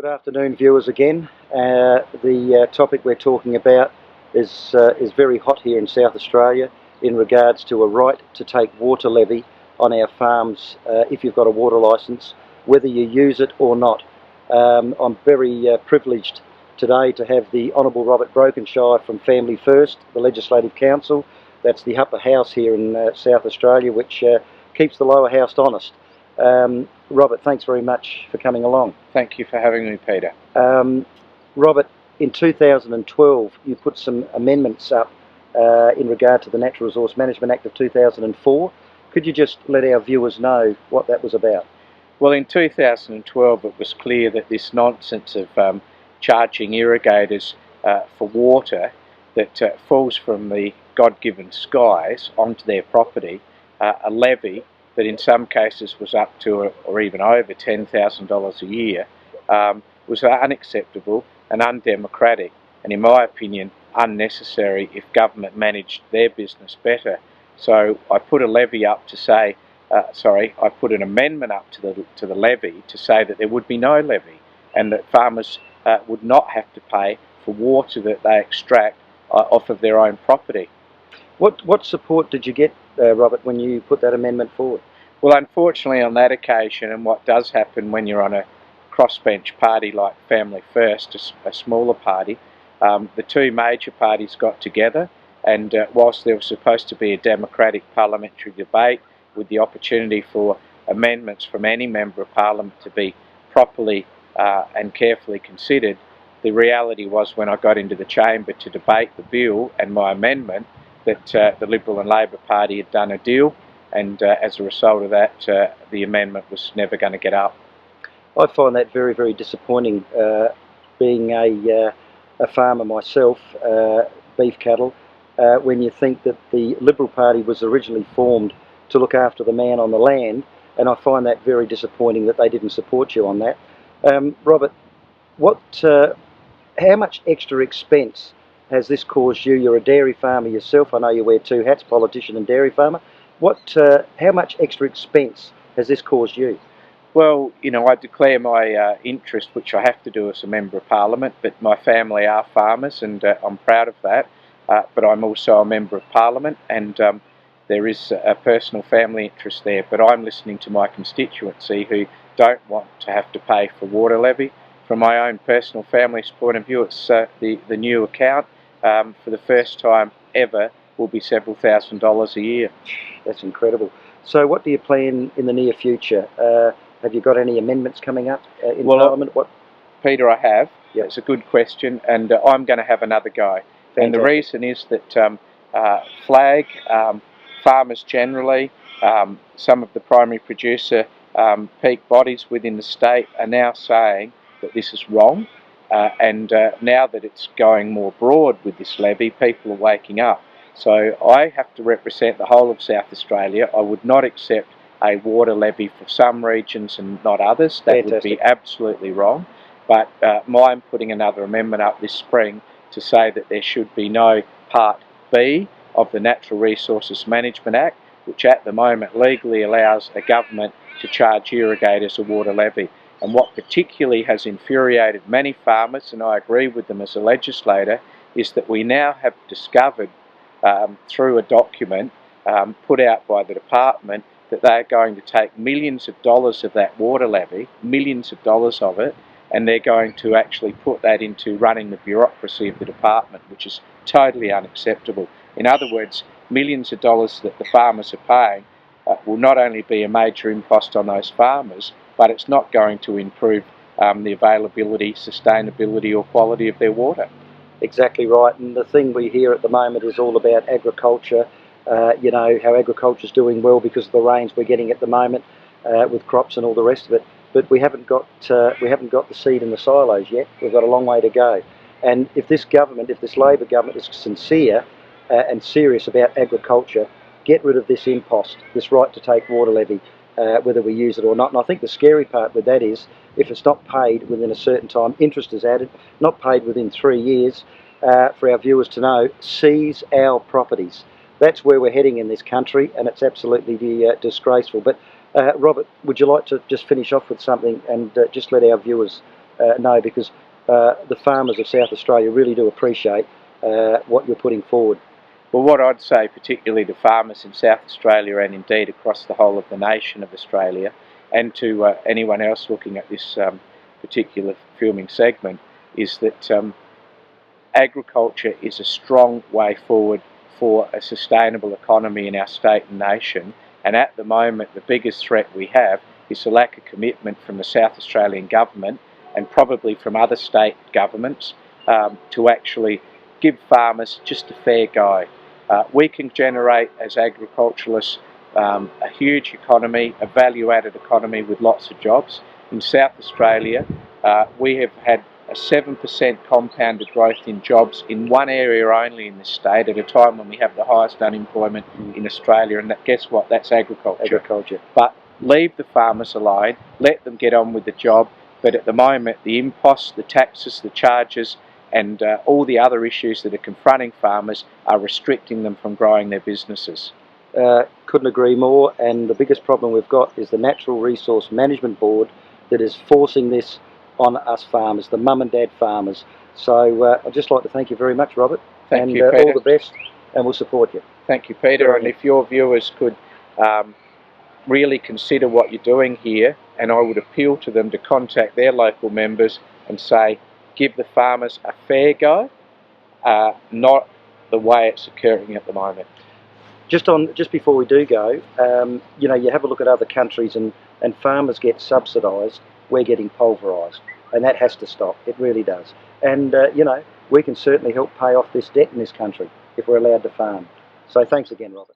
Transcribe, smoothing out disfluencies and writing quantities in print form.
Good afternoon, viewers again. The topic we're talking about is very hot here in South Australia in regards to a right to take water levy on our farms if you've got a water licence, whether you use it or not. I'm very privileged today to have the Honourable Robert Brokenshire from Family First, the Legislative Council. That's the upper house here in South Australia, which keeps the lower house honest. Robert, thanks very much for coming along. Thank you for having me, Peter. Robert, in 2012 you put some amendments up in regard to the Natural Resource Management Act of 2004. Could you just let our viewers know what that was about? Well, in 2012 it was clear that this nonsense of charging irrigators for water that falls from the God-given skies onto their property, a levy that in some cases was up to or even over $10,000 a year, was unacceptable and undemocratic, and in my opinion unnecessary if government managed their business better. So I put a levy up to say, I put an amendment up to the levy to say that there would be no levy and that farmers would not have to pay for water that they extract off of their own property. What support did you get, Robert, when you put that amendment forward? Well, unfortunately on that occasion, and what does happen when you're on a crossbench party like Family First, a smaller party, the two major parties got together, and whilst there was supposed to be a democratic parliamentary debate with the opportunity for amendments from any member of parliament to be properly and carefully considered, the reality was when I got into the chamber to debate the bill and my amendment that the Liberal and Labor Party had done a deal, and as a result of that the amendment was never going to get up. I find that very, very disappointing, being a farmer myself, beef cattle, when you think that the Liberal Party was originally formed to look after the man on the land, and I find that very disappointing that they didn't support you on that. Robert, how much extra expense has this caused you? You're a dairy farmer yourself. I know you wear two hats, politician and dairy farmer. How much extra expense has this caused you? Well, you know, I declare my interest, which I have to do as a Member of Parliament, but my family are farmers and I'm proud of that. But I'm also a Member of Parliament, and there is a personal family interest there, but I'm listening to my constituency who don't want to have to pay for water levy. From my own personal family's point of view, it's the new account for the first time ever will be several $1,000s a year. That's incredible. So what do you plan in the near future? Have you got any amendments coming up in Parliament? Peter, I have. Yep. It's a good question, and I'm going to have another go. Fantastic. And the reason is that FLAG, farmers generally, some of the primary producer peak bodies within the state are now saying that this is wrong, and now that it's going more broad with this levy, people are waking up. So I have to represent the whole of South Australia. I would not accept a water levy for some regions and not others. That Fantastic. Would be absolutely wrong. But I'm putting another amendment up this spring to say that there should be no Part B of the Natural Resources Management Act, which at the moment legally allows a government to charge irrigators a water levy. And what particularly has infuriated many farmers, and I agree with them as a legislator, is that we now have discovered through a document put out by the department that they're going to take millions of dollars of that water levy, millions of dollars of it, and they're going to actually put that into running the bureaucracy of the department, which is totally unacceptable. In other words, millions of dollars that the farmers are paying will not only be a major impost on those farmers, but it's not going to improve the availability, sustainability or quality of their water. Exactly right, and the thing we hear at the moment is all about agriculture. You know, how agriculture's doing well because of the rains we're getting at the moment with crops and all the rest of it. But we haven't got the seed in the silos yet. We've got a long way to go. And if this government, if this Labor government is sincere and serious about agriculture, get rid of this impost, this right to take water levy, whether we use it or not. And I think the scary part with that is if it's not paid within a certain time, interest is added, not paid within 3 years, for our viewers to know, seize our properties. That's where we're heading in this country, and it's absolutely disgraceful. But Robert, would you like to just finish off with something and just let our viewers no, because the farmers of South Australia really do appreciate what you're putting forward. Well, what I'd say, particularly to farmers in South Australia and indeed across the whole of the nation of Australia, and to anyone else looking at this particular filming segment, is that agriculture is a strong way forward for a sustainable economy in our state and nation. And at the moment, the biggest threat we have is the lack of commitment from the South Australian government and probably from other state governments to actually give farmers just a fair go. We can generate, as agriculturalists, a huge economy, a value-added economy with lots of jobs. In South Australia, we have had a 7% compounded growth in jobs in one area only in this state at a time when we have the highest unemployment in Australia, and guess what? That's agriculture. But leave the farmers alone, let them get on with the job, but at the moment the imposts, the taxes, the charges and all the other issues that are confronting farmers are restricting them from growing their businesses. Couldn't agree more, and the biggest problem we've got is the Natural Resource Management Board that is forcing this on us farmers, the mum and dad farmers. So I'd just like to thank you very much, Robert. Thank you, Peter. All the best, and we'll support you. Thank you, Peter. And if your viewers could really consider what you're doing here, and I would appeal to them to contact their local members and say, give the farmers a fair go, not the way it's occurring at the moment. Just before we do go, you know, you have a look at other countries and farmers get subsidised, we're getting pulverised, and that has to stop. It really does. And you know, we can certainly help pay off this debt in this country if we're allowed to farm. So thanks again, Robert.